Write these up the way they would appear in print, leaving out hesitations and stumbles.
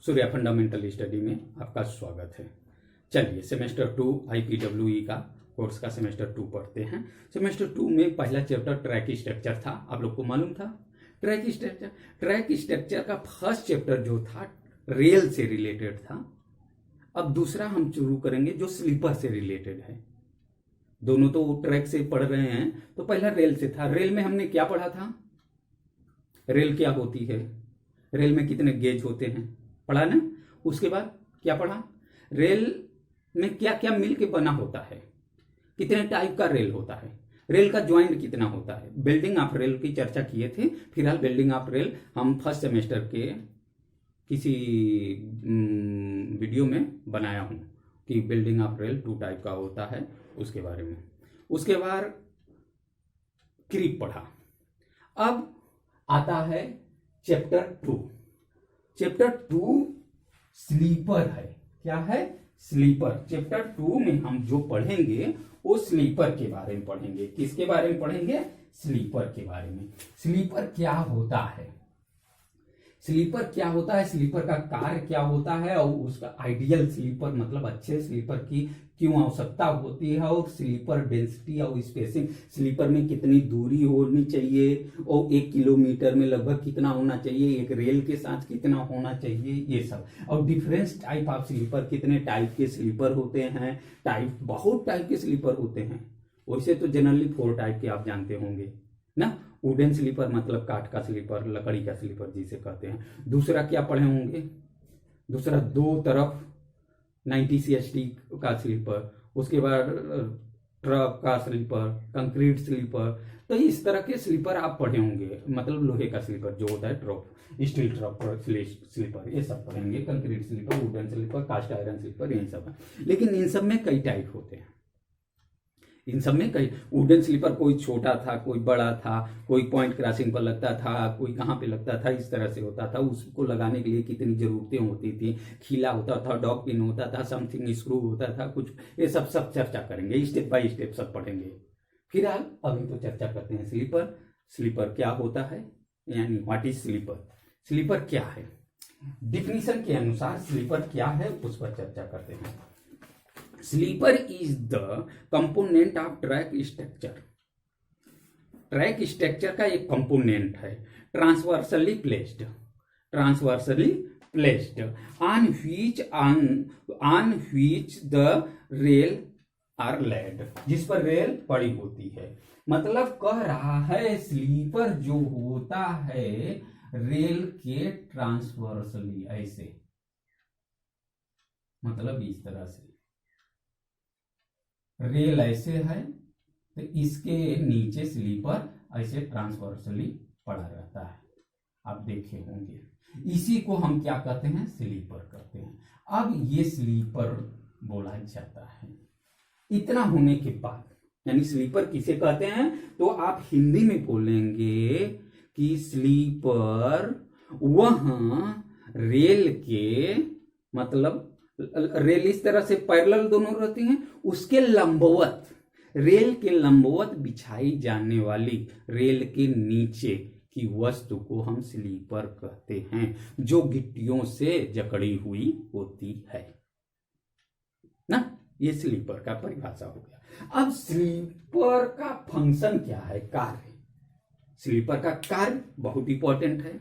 Surya fundamental study में आपका स्वागत है। चलिए सेमेस्टर 2 IPWE का कोर्स का सेमेस्टर 2 पढ़ते हैं। सेमेस्टर 2 में पहला चैप्टर ट्रैक स्ट्रक्चर था, आप लोग को मालूम था। ट्रैक स्ट्रक्चर का फर्स्ट चैप्टर जो था रेल से रिलेटेड था। अब दूसरा हम शुरू करेंगे जो स्लीपर से रिलेटेड है। दोनों तो ट्रैक से पढ़ रहे हैं, तो पहला रेल से था। रेल में हमने क्या पढ़ा था? रेल क्या होती है, रेल में कितने गेज होते हैं, पढ़ा ना। उसके बाद क्या पढ़ा? रेल में क्या क्या मिल के बना होता है, कितने टाइप का रेल होता है, रेल का ज्वाइंट कितना होता है। बिल्डिंग ऑफ रेल की चर्चा किए थे। फिलहाल बिल्डिंग ऑफ रेल हम फर्स्ट सेमेस्टर के किसी वीडियो में बनाया हूं कि बिल्डिंग ऑफ रेल 2 टाइप का होता है, उसके बारे में। उसके बाद क्रीप पढ़ा। अब आता है चैप्टर 2। चैप्टर 2 स्लीपर है। क्या है? स्लीपर। चैप्टर 2 में हम जो पढ़ेंगे वो स्लीपर के बारे में पढ़ेंगे। किसके बारे में पढ़ेंगे? स्लीपर के बारे में। स्लीपर क्या होता है, स्लीपर क्या होता है, स्लीपर का कार्य क्या होता है, और उसका आइडियल स्लीपर मतलब अच्छे स्लीपर की क्यों आवश्यकता होती है, और स्लीपर डेंसिटी और स्पेसिंग, स्लीपर में कितनी दूरी होनी चाहिए, और 1 किलोमीटर में लगभग कितना होना चाहिए, एक रेल के साथ कितना होना चाहिए, ये सब। और डिफरेंस टाइप ऑफ स्लीपर, कितने टाइप के स्लीपर होते हैं, बहुत टाइप के स्लीपर होते हैं। वैसे तो जनरली 4 टाइप के आप जानते होंगे ना। वुडन स्लीपर मतलब काठ का स्लीपर, लकड़ी का स्लीपर जिसे कहते हैं। दूसरा क्या पढ़े होंगे? दूसरा 2 तरफ 90 CST का स्लीपर, उसके बाद ट्रक का स्लीपर, कंक्रीट स्लीपर। तो इस तरह के स्लीपर आप पढ़े होंगे, मतलब लोहे का स्लीपर जो होता है ट्रक, स्टील ट्रक स्लीपर, ये सब पढ़ेंगे। Concrete sleeper, wooden sleeper, cast iron sleeper, ये सब है। लेकिन इन सब में कई टाइप होते हैं। इन सब में कई वुडन स्लीपर, कोई छोटा था, कोई बड़ा था, कोई पॉइंट क्रॉसिंग पर लगता था, कोई कहाँ पे लगता था, इस तरह से होता था। उसको लगाने के लिए कितनी जरूरतें होती थी, खीला होता था, डॉग पिन होता था, समथिंग स्क्रू होता था, कुछ ये सब चर्चा करेंगे, स्टेप बाय स्टेप सब पढ़ेंगे। फिलहाल अभी तो चर्चा करते हैं स्लीपर। स्लीपर क्या होता है, यानी व्हाट इज स्लीपर, स्लीपर क्या है, डिफिनीशन के अनुसार स्लीपर क्या है उस पर चर्चा करते हैं। Sleeper is the component of track structure. Track structure का एक कंपोनेंट है, transversely placed on which the rail are laid, जिस पर रेल पड़ी होती है। मतलब कह रहा है स्लीपर जो होता है रेल के ट्रांसवर्सली, ऐसे मतलब इस तरह से रेल ऐसे है, तो इसके नीचे स्लीपर ऐसे ट्रांसवर्सली पड़ा रहता है, आप देखे होंगे। इसी को हम क्या कहते हैं? स्लीपर कहते हैं। अब ये स्लीपर बोला जाता है। इतना होने के बाद, यानी स्लीपर किसे कहते हैं, तो आप हिंदी में बोलेंगे कि स्लीपर वहां रेल के, मतलब रेल इस तरह से पैरेलल दोनों रहती हैं, उसके लंबवत, रेल के लंबवत बिछाई जाने वाली रेल के नीचे की वस्तु को हम स्लीपर कहते हैं, जो गिट्टियों से जकड़ी हुई होती है ना। ये स्लीपर का परिभाषा हो गया। अब स्लीपर का फंक्शन क्या है, कार्य। स्लीपर का कार्य बहुत इंपॉर्टेंट है।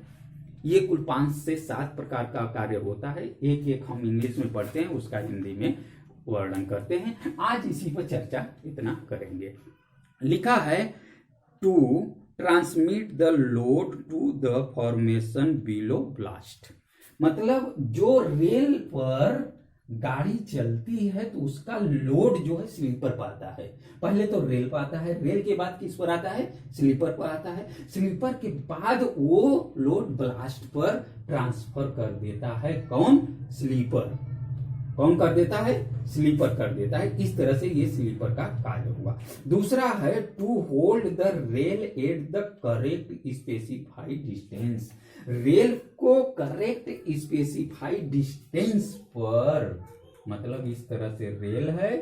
ये कुल 5 से 7 प्रकार का कार्य होता है। एक एक हम इंग्लिश में पढ़ते हैं, उसका हिंदी में वर्णन करते हैं। आज इसी पर चर्चा इतना करेंगे। लिखा है to transmit the load to the formation below ballast. मतलब जो रेल पर गाड़ी चलती है तो उसका लोड जो है स्लीपर पर आता है। पहले तो रेल पर आता है, रेल के बाद किस पर आता है? स्लीपर पर आता है। स्लीपर के बाद वो लोड ब्लास्ट पर ट्रांसफर कर देता है। कौन? स्लीपर। कौन कर देता है? स्लीपर कर देता है। इस तरह से ये स्लीपर का कार्य हुआ। दूसरा है to hold the rail at the correct specified distance. Rail को करेक्ट स्पेसिफाइड डिस्टेंस पर, मतलब इस तरह से रेल है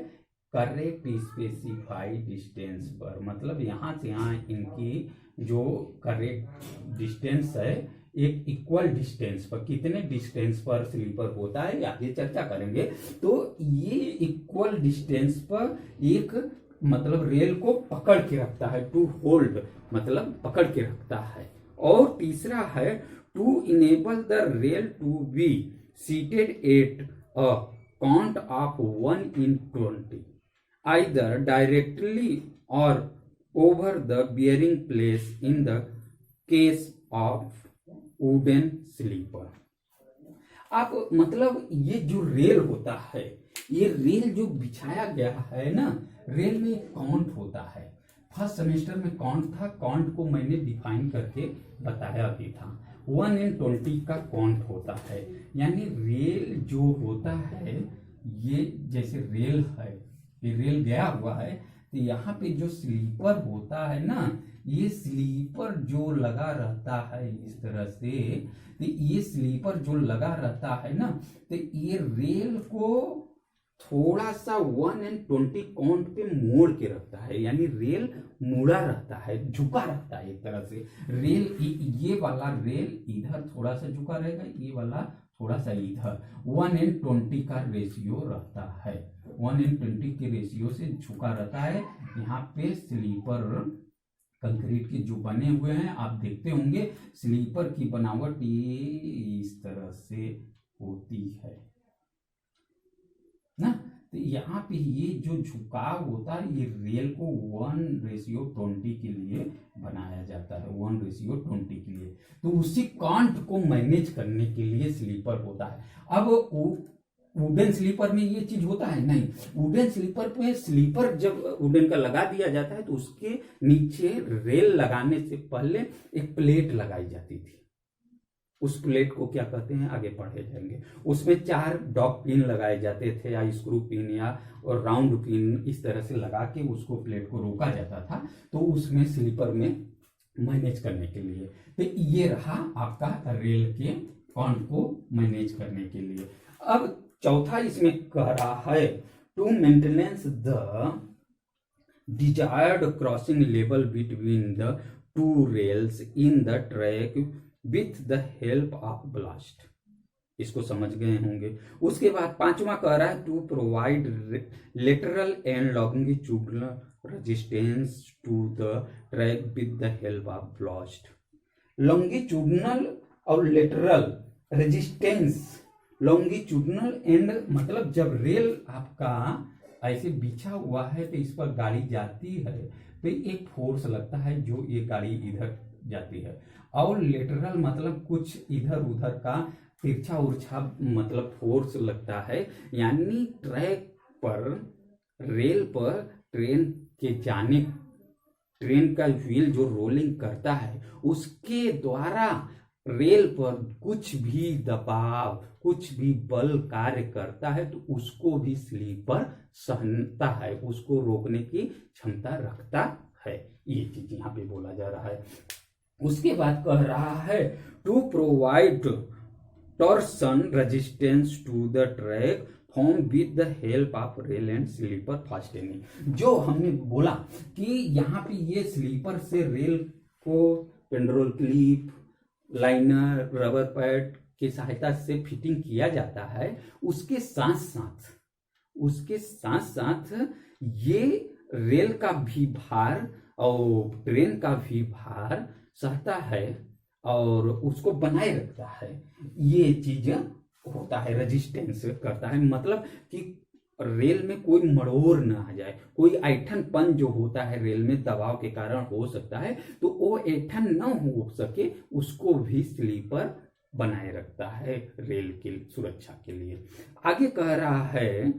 करेक्ट स्पेसिफाइड डिस्टेंस पर, मतलब यहां से यहां इनकी जो करेक्ट डिस्टेंस है एक इक्वल डिस्टेंस पर, कितने डिस्टेंस पर स्लीपर होता है आगे चर्चा करेंगे। तो ये इक्वल डिस्टेंस पर एक मतलब रेल को पकड़ के रखता है, टू होल्ड मतलब पकड़ के रखता है। और तीसरा है to enable the rail to be seated at a count of 1/20 either directly or over the bearing place in the case of wooden sleeper। आप मतलब ये जो रेल होता है, ये रेल जो बिछाया गया है ना, रेल में एक काउंट होता है। फर्स्ट सेमेस्टर में काउंट था, काउंट को मैंने डिफाइन करके बताया भी था। 1/20 का काउंट होता है, यानी रेल जो होता है, ये जैसे रेल है, ये रेल गया हुआ है, तो यहाँ पे जो स्लीपर होता है ना, ये स्लीपर जो लगा रहता है इस तरह से, तो ये स्लीपर जो लगा रहता है ना, तो ये रेल को थोड़ा सा 1/20 काउंट पे मोड़ के रखता है, यानी रेल मुड़ा रहता है, झुका रहता है एक तरह से। रेल ये वाला रेल इधर थोड़ा सा झुका रहेगा, ये वाला थोड़ा सा इधर। 1/20 का रेशियो रहता है, 1/20 के रेशियो से झुका रहता है। यहाँ पे स्लीपर कंक्रीट के जो बने हुए हैं, आप देखते होंगे स्लीपर की बनावट ये इस तरह से होती है ना। तो यहाँ पे ये जो झुकाव होता है, ये रेल को 1/20 के लिए बनाया जाता है, 1/20 के लिए। तो उसी काउंट को मैनेज करने के लिए स्लीपर होता है। अब वुडन स्लीपर में ये चीज होता है नहीं। वुडन स्लीपर पे स्लीपर जब वुडन का लगा दिया जाता है, तो उसके नीचे रेल लगाने से पहले एक प्लेट लगाई जाती थी। उस प्लेट को क्या कहते हैं आगे पढ़े जाएंगे। उसमें 4 डॉग पिन लगाए जाते थे, या स्क्रू पिन या और राउंड पिन, इस तरह से लगा के उसको प्लेट को रोका जाता था। तो उसमें स्लीपर में मैनेज करने के लिए, तो ये रहा आपका रेल के काउंट को मैनेज करने के लिए। अब चौथा इसमें कह रहा है to maintenance the desired crossing level between the 2 rails in the track with the help of ballast. इसको समझ गए होंगे। उसके बाद पांचवा कह रहा है to provide lateral and longitudinal resistance to the track with the help of ballast. Longitudinal और लेटरल रेजिस्टेंस, लॉन्गिट्यूडनल एंड मतलब जब रेल आपका ऐसे बिछा हुआ है तो इस पर गाड़ी जाती है, तो एक फोर्स लगता है जो ये गाड़ी इधर जाती है। और लेटरल मतलब कुछ इधर उधर का तिरछा उर्छा मतलब फोर्स लगता है, यानी ट्रैक पर, रेल पर ट्रेन के जाने, ट्रेन का व्हील जो रोलिंग करता है उसके द्वारा रेल पर कुछ भी दबाव, कुछ भी बल कार्य करता है, तो उसको भी स्लीपर सहता है, उसको रोकने की क्षमता रखता है। ये चीज यहाँ पे बोला जा रहा है। उसके बाद कह रहा है to provide torsion resistance to the track form with the help of rail and sleeper fastening. जो हमने बोला कि यहाँ पे ये स्लीपर से रेल को Pandrol clip, liner, rubber pad की सहायता से फिटिंग किया जाता है, उसके साथ साथ ये रेल का भी भार और ट्रेन का भी भार सहता है और उसको बनाए रखता है। ये चीज होता है, रेजिस्टेंस करता है, मतलब कि रेल में कोई मरोड़ ना आ जाए, कोई ऐंठनपन जो होता है रेल में दबाव के कारण हो सकता है, तो वो ऐंठन न हो सके उसको भी स्लीपर बनाए रखता है रेल की सुरक्षा के लिए। आगे कह रहा है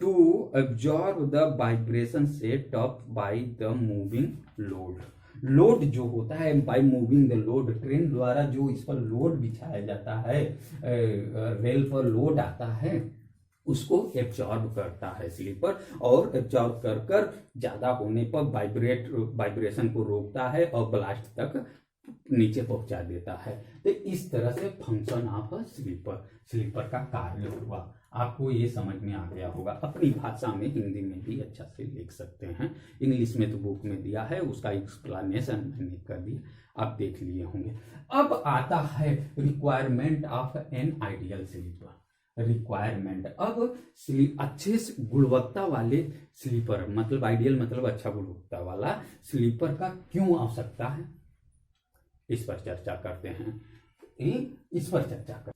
to absorb the vibration set up by the moving load. Load जो होता है by moving the load, train द्वारा जो इस पर लोड बिछाया जाता है, रेल पर लोड आता है, उसको एब्जॉर्ब करता है स्लीपर, और एब्जॉर्ब कर कर ज्यादा होने पर वाइब्रेशन को रोकता है और ब्लास्ट तक नीचे पहुंचा देता है। तो इस तरह से फंक्शन ऑफ स्लीपर का कार्य हुआ। आपको ये समझ में आ गया होगा। अपनी भाषा में हिंदी में भी अच्छा से लिख सकते हैं। इंग्लिश में तो बुक में दिया है, उसका एक्सप्लेनेशन मैंने कर दिया, आप देख लिए होंगे। अब आता है requirement of an ideal sleeper. Requirement, अब अच्छे गुणवत्ता वाले स्लीपर, मतलब आइडियल मतलब अच्छा गुणवत्ता वाला स्लीपर का क्यों आवश्यकता है, इस पर चर्चा करते हैं। इस पर चर्चा कर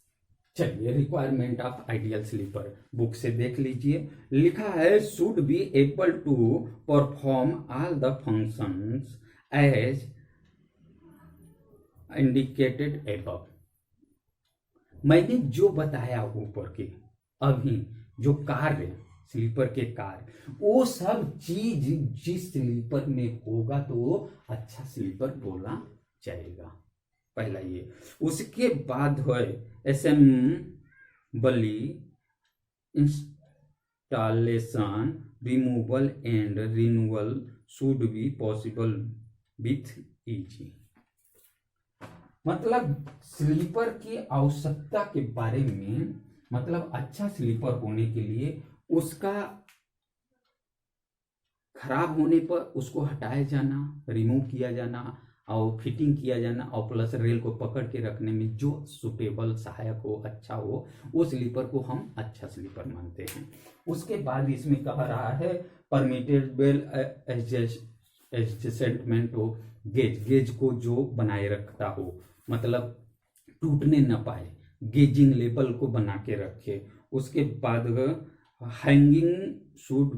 चलिए, requirement of ideal sleeper book से देख लीजिए। लिखा है should be able to perform all the functions as indicated above. मैंने जो बताया ऊपर के अभी जो कार्य स्लीपर के कार्य, वो सब चीज जिस स्लीपर में होगा तो वो अच्छा स्लीपर बोला जाएगा। पहला ये। उसके बाद है assembly, installation, removal and renewal should be possible with easy. मतलब स्लीपर की आवश्यकता के बारे में, मतलब अच्छा स्लीपर होने के लिए उसका खराब होने पर उसको हटाया जाना, रिमूव किया जाना और फिटिंग किया जाना, और प्लस रेल को पकड़ के रखने में जो सुटेबल, सहायक हो, अच्छा हो, वो स्लीपर को हम अच्छा स्लीपर मानते हैं। उसके बाद इसमें कह रहा है परमिटेबल एडजस्टमेंट हो, गेज को जो बनाए रखता हो, मतलब टूटने न पाए, गेजिंग लेवल को बना के रखे। उसके बाद हैंगिंग शुड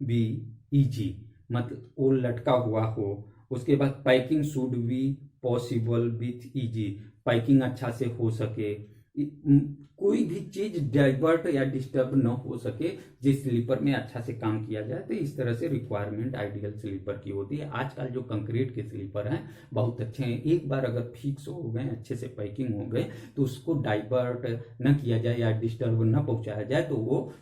बी इजी, मतलब वो लटका हुआ हो। उसके बाद packing should be possible with easy, packing अच्छा से हो सके, कोई भी चीज डाइवर्ट या डिस्टर्ब न हो सके, जिस स्लीपर में अच्छा से काम किया जाए। तो इस तरह से रिक्वायरमेंट आइडियल स्लीपर की होती है। आजकल जो कंक्रीट के स्लीपर हैं बहुत अच्छे हैं, एक बार अगर फिक्स हो गए, अच्छे से पैकिंग हो गए, तो उसको डाइवर्ट न किया जाए या डिस्टर्ब न पहुंचाया जाए, तो वो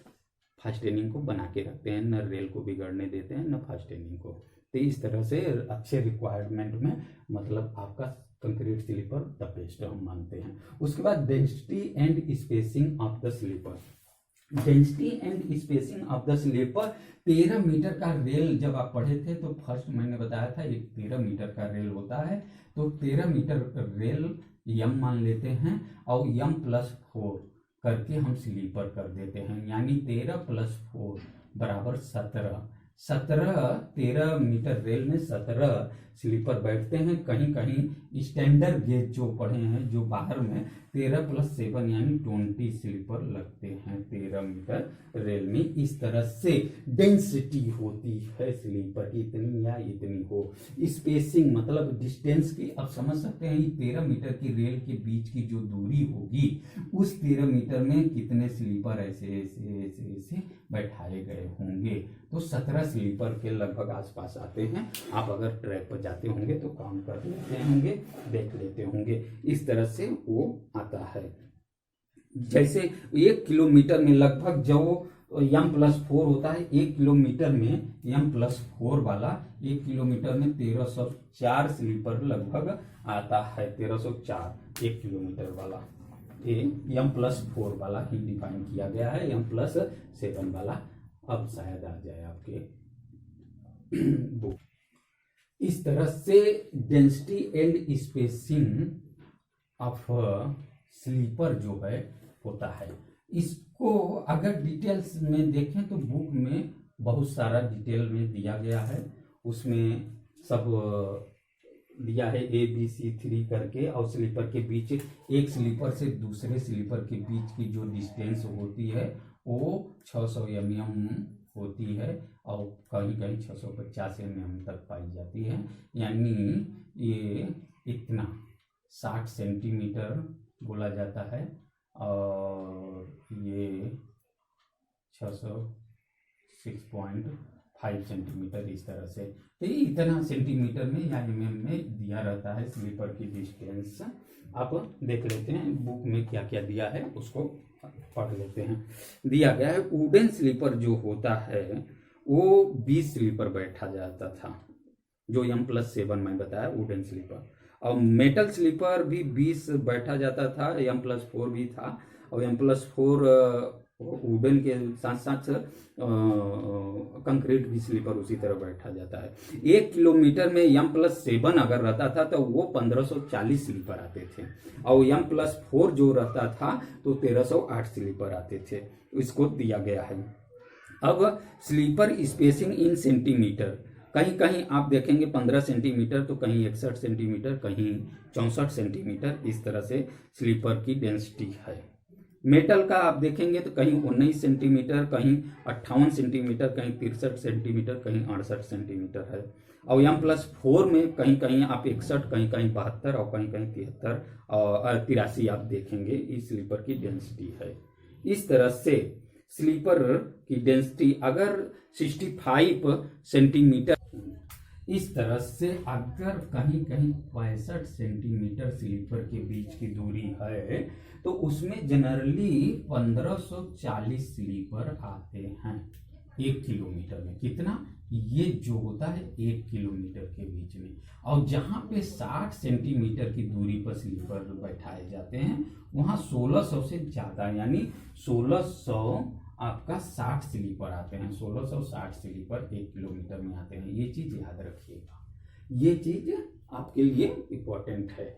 फास्टेनिंग को बना के रखते हैं, न रेल को बिगड़ने देते हैं, न फास्टेनिंग को। तो इस तरह से अच्छे रिक्वायरमेंट में मतलब आपका कंक्रीट स्लीपर द बेस्ट हम मानते हैं। उसके बाद density and spacing of the sleeper. Density and spacing of the sleeper, 13 meter का रेल जब आप पढ़े थे तो फर्स्ट मैंने बताया था एक 13 मीटर का रेल होता है, तो 13 मीटर रेल यम मान लेते हैं और m+4 करके हम स्लीपर कर देते हैं, यानी 13 + 4 बराबर 17। 13 मीटर रेल में 17 स्लीपर बैठते हैं। कहीं कहीं स्टैंडर्ड गेज जो पढ़े हैं, जो बाहर में 13 + 7 यानी 20 स्लीपर लगते हैं 13 मीटर रेल में। इस तरह से डेंसिटी होती है स्लीपर की, इतनी या इतनी हो। स्पेसिंग मतलब डिस्टेंस की, आप समझ सकते हैं 13 मीटर की रेल के बीच की जो दूरी होगी, उस 13 मीटर में कितने स्लीपर ऐसे ऐसे ऐसे ऐसे बैठाए गए होंगे। तो 17 स्लीपर के लगभग आसपास आते हैं। आप अगर ट्रैक पर जाते होंगे तो काम कर लेते होंगे, देख लेते होंगे। इस तरह से वो आता है। जैसे 1 किलोमीटर में लगभग जो m+4 होता है, 1 किलोमीटर में m+4 वाला 1 किलोमीटर में 1304 स्लीपर लगभग आता है। 1304 1 किलोमीटर वाला, ये m+4 वाला ही डिफाइन किया गया है। m+7 वाला अब शायद आ जाए आपके बुक। इस तरह से density and spacing of sleeper जो है होता है। इसको अगर डिटेल्स में देखें तो बुक में बहुत सारा डिटेल में दिया गया है, उसमें सब दिया है ABC3 करके, और स्लीपर के बीच, एक स्लीपर से दूसरे स्लीपर के बीच की जो डिस्टेंस होती है वो 600 mm होती है, और कहीं कहीं 650 mm तक पाई जाती है। यानी ये इतना 60 सेंटीमीटर बोला जाता है, और ये 606.5 सेंटीमीटर इस तरह से। तो इतना सेंटीमीटर में या mm में दिया रहता है स्लीपर की डिस्टेंस। आप देख लेते हैं बुक में क्या क्या दिया है, उसको पढ़ लेते हैं। दिया गया है वुडन स्लीपर जो होता है वो 20 स्लीपर बैठा जाता था, जो m+7 मैं बताया वुडन स्लीपर। और मेटल स्लीपर भी 20 बैठा जाता था, m+4 भी था, और m+4 वुडन के साथ साथ कंक्रीट भी स्लीपर उसी तरह बैठा जाता है। 1 किलोमीटर में M+7 अगर रहता था तो वो 1540 स्लीपर आते थे, और M+4 जो रहता था तो 1308 स्लीपर आते थे। इसको दिया गया है। अब स्लीपर स्पेसिंग इन सेंटीमीटर, कहीं कहीं आप देखेंगे 15 सेंटीमीटर, तो कहीं 61 सेंटीमीटर, कहीं 64 सेंटीमीटर, इस तरह से स्लीपर की डेंसिटी है। मेटल का आप देखेंगे तो कहीं 19 सेंटीमीटर, कहीं 58 सेंटीमीटर, कहीं 63 सेंटीमीटर, कहीं 68 सेंटीमीटर है। और M+4 में कहीं कहीं आप 61, कहीं कहीं 72 और कहीं कहीं 73 और 83 आप देखेंगे। इस स्लीपर की डेंसिटी है। इस तरह से स्लीपर की डेंसिटी अगर 65 सेंटीमीटर, इस तरह से अगर कहीं कहीं 65 सेंटीमीटर स्लीपर के बीच की दूरी है तो उसमें जनरली 1540 स्लीपर आते हैं 1 किलोमीटर में। कितना? ये जो होता है 1 किलोमीटर के बीच में। और जहां पे 60 सेंटीमीटर की दूरी पर स्लीपर बैठाए जाते हैं वहां 1600 से ज्यादा, यानी 1600 आपका 60 स्लीपर आते हैं। 1660 स्लीपर 1 किलोमीटर में आते हैं। ये चीज याद रखिएगा, ये चीज आपके लिए इम्पोर्टेंट है।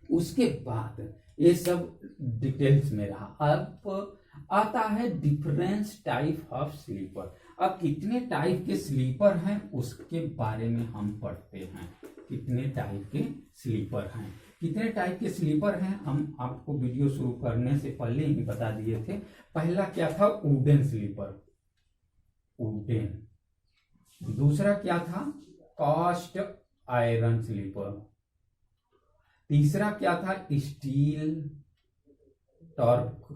उसके बाद ये सब डिटेल्स में रहा। अब आता है डिफरेंस टाइप ऑफ स्लीपर। अब कितने टाइप के स्लीपर हैं उसके बारे में हम पढ़ते हैं। कितने टाइप के स्लीपर हैं, कितने टाइप के स्लीपर हैं हम आपको वीडियो शुरू करने से पहले ही बता दिए थे। पहला क्या था? Wooden sleeper, wooden. दूसरा क्या था? Cast iron sleeper. तीसरा क्या था? स्टील टॉर्क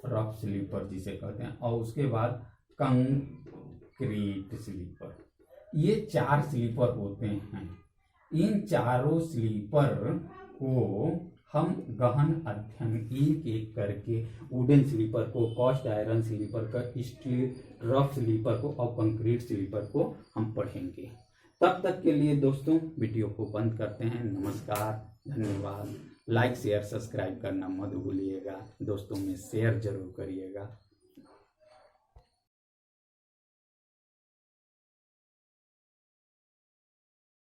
रफ स्लीपर जिसे कहते हैं। और उसके बाद कंक्रीट स्लीपर। ये 4 स्लीपर होते हैं। इन चारों स्लीपर को हम गहन अध्ययन एक एक करके, वुडन स्लीपर को, कास्ट आयरन स्लीपर का, स्टील रफ स्लीपर को और कंक्रीट स्लीपर को हम पढ़ेंगे। तब तक के लिए दोस्तों वीडियो को बंद करते हैं। नमस्कार, धन्यवाद। लाइक शेयर सब्सक्राइब करना मत भूलिएगा। दोस्तों में शेयर जरूर करिएगा।